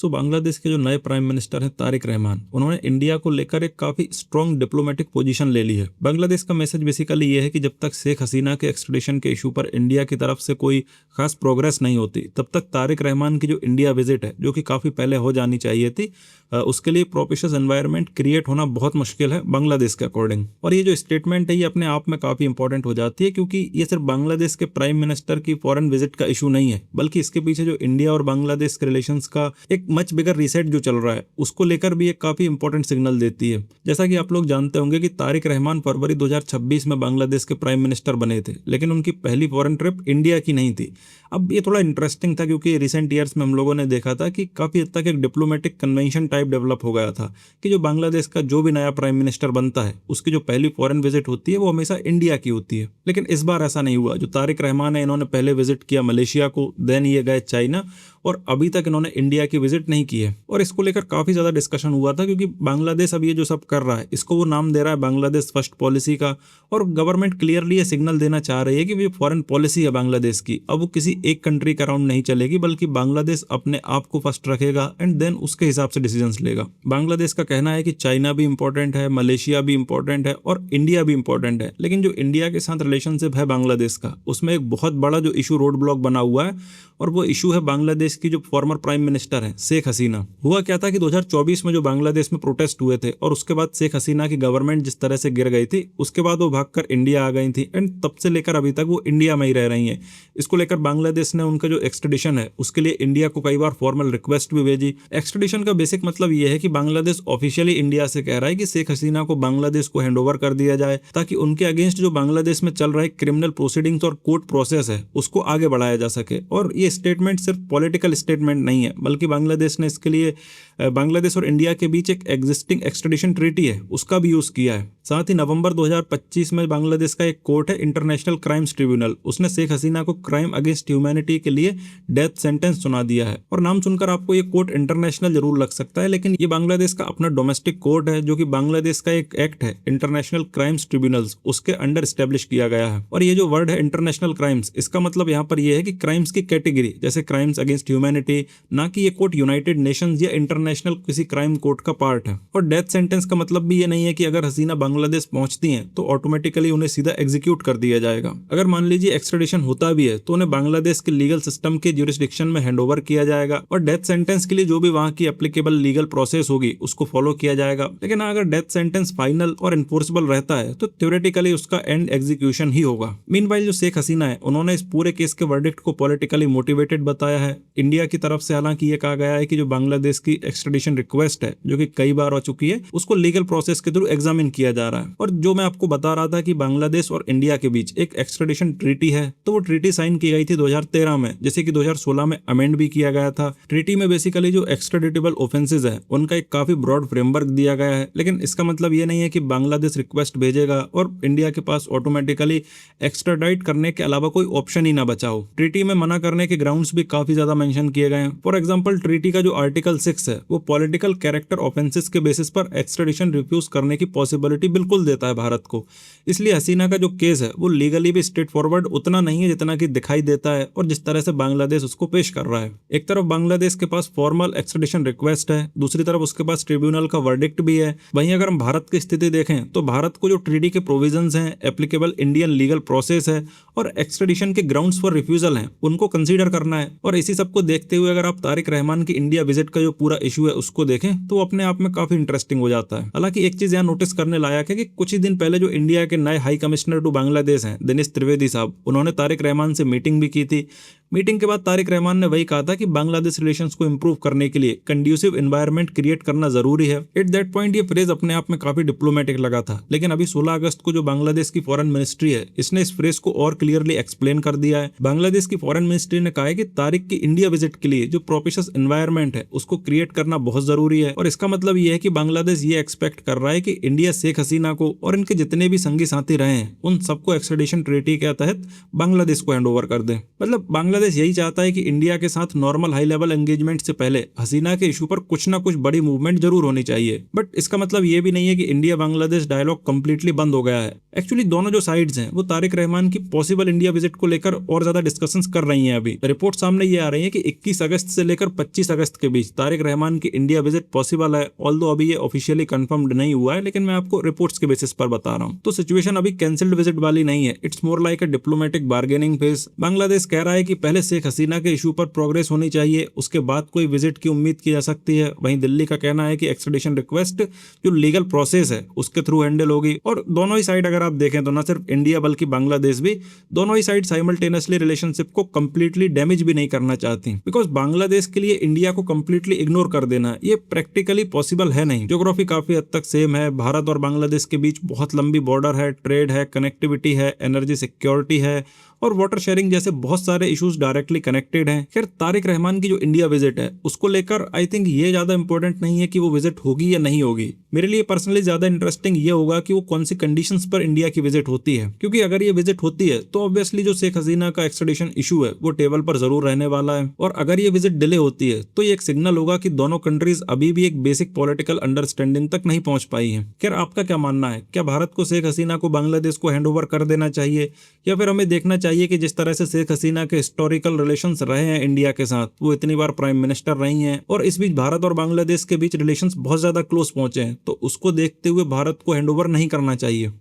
सो बांग्लादेश के जो नए प्राइम मिनिस्टर हैं तारिक रहमान, उन्होंने इंडिया को लेकर एक काफी स्ट्रॉन्ग डिप्लोमेटिक पोजीशन ले ली है। बांग्लादेश का मैसेज बेसिकली ये है कि जब तक शेख हसीना के एक्सट्रेडिशन के इशू पर इंडिया की तरफ से कोई खास प्रोग्रेस नहीं होती, तब तक तारिक रहमान की जो इंडिया विजिट है, जो कि काफी पहले हो जानी चाहिए थी, उसके लिए प्रोपिशियस एनवायरनमेंट क्रिएट होना बहुत मुश्किल है बांग्लादेश के अकॉर्डिंग। और ये जो स्टेटमेंट है ये अपने आप में काफी इंपॉर्टेंट हो जाती है, क्योंकि ये सिर्फ बांग्लादेश के प्राइम मिनिस्टर की फॉरेन विजिट का इशू नहीं है, बल्कि इसके पीछे जो इंडिया और बांग्लादेश के रिलेशंस का एक मच बिगर रीसेट जो चल रहा है, उसको लेकर भी एक काफी इंपॉर्टेंट सिग्नल देती है। जैसा कि आप लोग जानते होंगे कि तारिक रहमान फरवरी 2026 में बांग्लादेश के प्राइम मिनिस्टर बने थे, लेकिन उनकी पहली फॉरेन ट्रिप इंडिया की नहीं थी। अब ये थोड़ा इंटरेस्टिंग था, क्योंकि रिसेंट ईयर्स में हम लोगों ने देखा था कि काफी हद तक एक डिप्लोमेटिक कन्वेंशन टाइप डेवलप हो गया था कि जो बांग्लादेश का जो भी नया प्राइम मिनिस्टर बनता है, उसकी जो पहली फॉरेन विजिट होती है वो हमेशा इंडिया की होती है। लेकिन इस बार ऐसा नहीं हुआ। जो तारिक रहमान है, इन्होंने पहले विजिट किया मलेशिया को, देन ये गए चाइना, और अभी तक इन्होंने इंडिया की विजिट नहीं की है। और इसको लेकर काफी ज्यादा डिस्कशन हुआ था, क्योंकि बांग्लादेश अब ये जो सब कर रहा है, इसको वो नाम दे रहा है बांग्लादेश फर्स्ट पॉलिसी का, और गवर्नमेंट क्लियरली ये सिग्नल देना चाह रही है कि ये फॉरेन पॉलिसी है बांग्लादेश की। अब वो किसी एक कंट्री का राउंड नहीं चलेगी, बल्कि बांग्लादेश अपने आप को फर्स्ट रखेगा एंड देन उसके हिसाब से डिसीजंस लेगा। बांग्लादेश का कहना है कि चाइना भी इंपॉर्टेंट है, मलेशिया भी इंपॉर्टेंट है और इंडिया भी इंपॉर्टेंट है, लेकिन जो इंडिया के साथ रिलेशनशिप है बांग्लादेश का, उसमें एक बहुत बड़ा जो इशू रोड ब्लॉक बना हुआ है, और वो इशू है बांग्लादेश की जो फॉर्मर प्राइम मिनिस्टर है शेख हसीना। हुआ क्या था कि 2024 में जो बांग्लादेश में प्रोटेस्ट हुए थे, और उसके बाद शेख हसीना की गवर्नमेंट जिस तरह से गिर गई थी, उसके बाद वो भागकर इंडिया आ गई थी, एंड तब से लेकर अभी तक वो इंडिया में ही रह रही हैं। इसको लेकर बांग्लादेश ने उनका जो एक्सट्रेडिशन है उसके लिए इंडिया को कई बार फॉर्मल रिक्वेस्ट भी भेजी। एक्सट्रेडिशन का बेसिक मतलब ये है कि बांग्लादेश ऑफिशियली इंडिया से कह रहा है कि शेख हसीना को बांग्लादेश को हैंडओवर कर दिया जाए, ताकि उनके अगेंस्ट जो बांग्लादेश में चल रहा है क्रिमिनल प्रोसीडिंग्स और कोर्ट प्रोसेस है, उसको आगे बढ़ाया जा सके। और ये स्टेटमेंट सिर्फ पॉलिटिकल स्टेटमेंट नहीं है, बल्कि बांग्लादेश ने इसके लिए बांग्लादेश और इंडिया के बीच एक एग्जिस्टिंग एक्सट्रेडिशन ट्रीटी है, उसका भी यूज किया है। साथ ही नवंबर 2025 में बांग्लादेश का एक कोर्ट है, इंटरनेशनल क्राइम्स ट्रिब्यूनल, उसने शेख हसीना को क्राइम अगेंस्ट ह्यूमैनिटी के लिए डेथ सेंटेंस सुना दिया है। और नाम सुनकर आपको ये कोर्ट इंटरनेशनल जरूर लग सकता है, लेकिन ये बांग्लादेश का अपना डोमेस्टिक कोर्ट है, जो कि बांग्लादेश का एक एक्ट है इंटरनेशनल क्राइम्स ट्रिब्यूनल्स, उसके अंडर स्टैब्लिश किया गया है। और ये जो वर्ड है इंटरनेशनल क्राइम्स, इसका मतलब यहाँ पर यह है कि क्राइम्स की कैटेगरी, जैसे क्राइम्स अगेंस्ट ह्यूमैनिटी, ना कि ये कोर्ट यूनाइटेड नेशंस या इंटरनेशनल किसी क्राइम कोर्ट का पार्ट है। और डेथ सेंटेंस का मतलब भी ये नहीं है कि अगर हसीना बांग्लादेश पहुंचती हैं तो ऑटोमेटिकली उन्हें सीधा एग्जीक्यूट कर दिया जाएगा। अगर मान लीजिए एक्सट्रेडिशन होता भी है तो उन्हें बांग्लादेश के लीगल सिस्टम के ज्यूरिसडिक्शन में हैंडओवर किया जाएगा, और डेथ सेंटेंस के लिए जो भी वहां की एप्लीकेबल लीगल प्रोसेस होगी उसको फॉलो किया जाएगा। लेकिन अगर डेथ सेंटेंस फाइनल और इन्फोर्सेबल रहता है तो थ्योरेटिकली उसका एंड एग्जीक्यूशन ही होगा। मीनवाइल जो शेख हसीना है, उन्होंने इस पूरे केस के वर्डिक्ट को पॉलिटिकली मोटिवेटेड बताया है। इंडिया की तरफ से हालांकि ये कहा गया है कि जो बांग्लादेश की एक्सट्रेडिशन रिक्वेस्ट है, जो कि कई बार हो चुकी है, उसको लीगल प्रोसेस के थ्रू एग्जामिन किया जा रहा है। और जो मैं आपको बता रहा था कि बांग्लादेश और इंडिया के बीच एक एक्सट्रेडिशन ट्रीटी है, तो वो ट्रीटी साइन की गई थी 2013 में, जैसे कि 2016 में अमेंड भी किया गया था। ट्रीटी में बेसिकली जो एक्स्ट्राडिटेबल ऑफेंसेस है उनका एक काफी ब्रॉड फ्रेमवर्क दिया गया है, लेकिन इसका मतलब ये नहीं है कि बांग्लादेश रिक्वेस्ट भेजेगा और इंडिया के पास ऑटोमेटिकली एक्स्ट्राडाइट करने के अलावा कोई ऑप्शन ही ना बचा हो। ट्रीटी में मना करने के ग्राउंड्स भी काफी ज्यादा मेंशन किए गए हैं। फॉर एग्जांपल, ट्रीटी का जो आर्टिकल 6 है वो पॉलिटिकल कैरेक्टर ऑफेंसेस के बेसिस पर एक्स्ट्रेडिशन रिफ्यूज करने की पॉसिबिलिटी बिल्कुल देता है भारत को। इसलिए हसीना का जो केस है वो लीगली भी स्ट्रेट फॉरवर्ड उतना नहीं है जितना कि दिखाई देता है, और जिस तरह से बांग्लादेश उसको पेश कर रहा है। एक तरफ बांग्लादेश के पास फॉर्मल एक्स्ट्रेडिशन रिक्वेस्ट है, दूसरी तरफ उसके पास ट्रिब्यूनल का वर्डिक्ट भी है। वहीं अगर हम भारत की स्थिति देखें तो भारत को जो ट्रीटी के प्रोविजंस हैं, एप्लीकेबल इंडियन लीगल प्रोसेस है और एक्स्ट्रेडिशन के ग्राउंड्स फॉर रिफ्यूजल हैं, उनको कंसीडर करना है। और इसी सबको देखते हुए अगर आप तारिक रहमान की इंडिया विजिट का जो पूरा इशू है उसको देखें तो अपने आप में काफी इंटरेस्टिंग हो जाता है। हालांकि एक चीज यहाँ नोटिस करने लायक है कि कुछ ही दिन पहले जो इंडिया के नए हाई कमिश्नर टू बांग्लादेश हैं दिनेश त्रिवेदी साहब, उन्होंने तारिक रहमान से मीटिंग भी की थी। मीटिंग के बाद तारिक रहमान ने वही कहा था कि बांग्लादेश रिलेशंस को इंप्रूव करने के लिए कंड्यूसिव एनवायरनमेंट क्रिएट करना जरूरी है। एट दैट पॉइंट ये फ्रेज अपने आप में काफी डिप्लोमेटिक लगा था, लेकिन अभी 16 अगस्त को जो बांग्लादेश की फॉरेन मिनिस्ट्री है, इसने इस फ्रेज को और क्लियरली एक्सप्लेन कर दिया है। बांग्लादेश की फॉरेन मिनिस्ट्री ने कहा है कि तारिक की इंडिया विजिट के लिए जो प्रोपिशियस एनवायरनमेंट है उसको क्रिएट करना बहुत जरूरी है। और इसका मतलब ये है कि बांग्लादेश ये एक्सपेक्ट कर रहा है कि इंडिया शेख हसीना को और इनके जितने भी संगी साथी रहे हैं उन सबको एक्स्ट्रेडिशन ट्रीटी के तहत बांग्लादेश को हैंड ओवर कर दे। मतलब बांग्लादेश बांग्लादेश यही चाहता है कि इंडिया के साथ नॉर्मल हाई लेवल एंगेजमेंट से पहले हसीना के इशू पर कुछ ना कुछ बड़ी मूवमेंट जरूर होनी चाहिए, बट इसका मतलब ये भी नहीं है कि इंडिया बांग्लादेश डायलॉग कंप्लीटली बंद हो गया है। एक्चुअली दोनों जो साइड्स हैं वो तारिक रहमान की पॉसिबल इंडिया विजिट को लेकर और ज्यादा डिस्कशंस कर रही हैं। अभी रिपोर्ट सामने ये आ रही है कि 21 अगस्त से लेकर 25 अगस्त के बीच तारिक रहमान की इंडिया विजिट पॉसिबल है, ऑल्दो अभी ये ऑफिशियली कंफर्म्ड नहीं हुआ है, लेकिन मैं आपको रिपोर्ट्स के बेसिस पर बता रहा हूँ। तो सिचुएशन अभी कैंसिल्ड विजिट वाली नहीं है, it's more like a diplomatic bargaining phase. Bangladesh कह रहा है कि पहले शेख हसीना के इशू पर प्रोग्रेस होनी चाहिए, उसके बाद कोई विजिट की उम्मीद की जा सकती है। वहीं दिल्ली का कहना है कि एक्सट्रेडिशन रिक्वेस्ट जो लीगल प्रोसेस है उसके थ्रू हैंडल होगी। और दोनों ही साइड अगर आप देखें तो ना सिर्फ इंडिया बल्कि बांग्लादेश भी, दोनों ही साइड साइमल्टेनियसली रिलेशनशिप को कंप्लीटली डैमेज भी नहीं करना चाहती, बिकॉज बांग्लादेश के लिए इंडिया को कंप्लीटली इग्नोर कर देना ये प्रैक्टिकली पॉसिबल है नहीं। ज्योग्राफी काफी हद तक सेम है, भारत और बांग्लादेश के बीच बहुत लंबी बॉर्डर है, ट्रेड है, कनेक्टिविटी है, एनर्जी सिक्योरिटी है और वाटर शेयरिंग जैसे बहुत सारे इश्यूज डायरेक्टली कनेक्टेड हैं। खैर तारिक रहमान की जो इंडिया विजिट है उसको लेकर आई थिंक ये ज्यादा इंपॉर्टेंट नहीं है कि वो विजिट होगी या नहीं होगी। मेरे लिए पर्सनली ज्यादा इंटरेस्टिंग ये होगा कि वो कौन सी कंडीशंस पर इंडिया की विजिट होती है, क्योंकि अगर ये विजिट होती है तो ऑब्वियसली जो शेख हसीना का एक्सट्रेडिशन इशू है वो टेबल पर जरूर रहने वाला है। और अगर ये विजिट डिले होती है तो ये एक सिग्नल होगा कि दोनों कंट्रीज अभी भी एक बेसिक पॉलिटिकल अंडरस्टैंडिंग तक नहीं पहुंच पाई है। खैर आपका क्या मानना है, क्या भारत को शेख हसीना को बांग्लादेश को हैंडओवर कर देना चाहिए या फिर हमें देखना चाहिए कि जिस तरह से शेख हसीना के हिस्टोरिकल रिलेशंस रहे हैं इंडिया के साथ, वो इतनी बार प्राइम मिनिस्टर रही हैं और इस बीच भारत और बांग्लादेश के बीच रिलेशंस बहुत ज्यादा क्लोज पहुंचे हैं, तो उसको देखते हुए भारत को हैंडओवर नहीं करना चाहिए।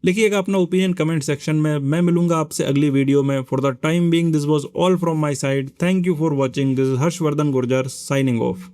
लिखिएगा अपना ओपिनियन कमेंट सेक्शन में। मैं मिलूंगा आपसे अगली वीडियो में। For the time being this was all from my side. Thank you for watching. This is Harshvardhan Gurjar signing off.